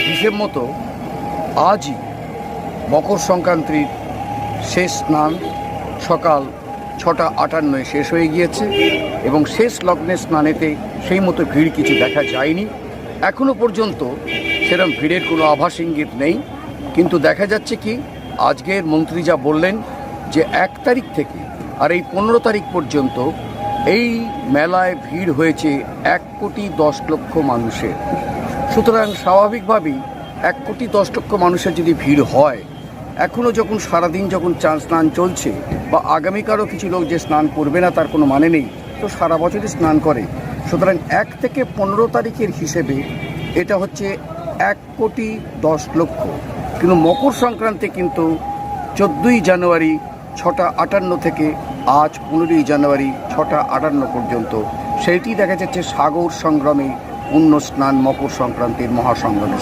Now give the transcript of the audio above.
হিসেব মতো আজই মকর সংক্রান্তির শেষ স্নান সকাল 6:58 শেষ হয়ে গিয়েছে এবং শেষ লগ্নের স্নানেতে সেই মতো ভিড় কিছু দেখা যায়নি। এখনও পর্যন্ত সেরকম ভিড়ের কোনো আভাস ইঙ্গিত নেই, কিন্তু দেখা যাচ্ছে কি আজকের মন্ত্রী যা বললেন যে 1 তারিখ থেকে আর এই 15 তারিখ পর্যন্ত এই মেলায় ভিড় হয়েছে 1,10,00,000 মানুষের। সুতরাং স্বাভাবিকভাবেই 1,10,00,000 মানুষের যদি ভিড় হয়, এখনও যখন সারাদিন যখন স্নান চলছে বা আগামীকালও কিছু লোক যে স্নান করবে না তার কোনো মানে নেই, তো সারা বছরই স্নান করে। সুতরাং 1 থেকে 15 তারিখের হিসেবে এটা হচ্ছে 1,10,00,000। কিন্তু মকর সংক্রান্তি কিন্তু 14ই জানুয়ারি 6:58 থেকে আজ 15ই জানুয়ারি 6:58 পর্যন্ত। সেইটি দেখা যাচ্ছে সাগর সংগ্রামে পুণ্য স্নান মকর সংক্রান্তির মহাসংগ্রামে।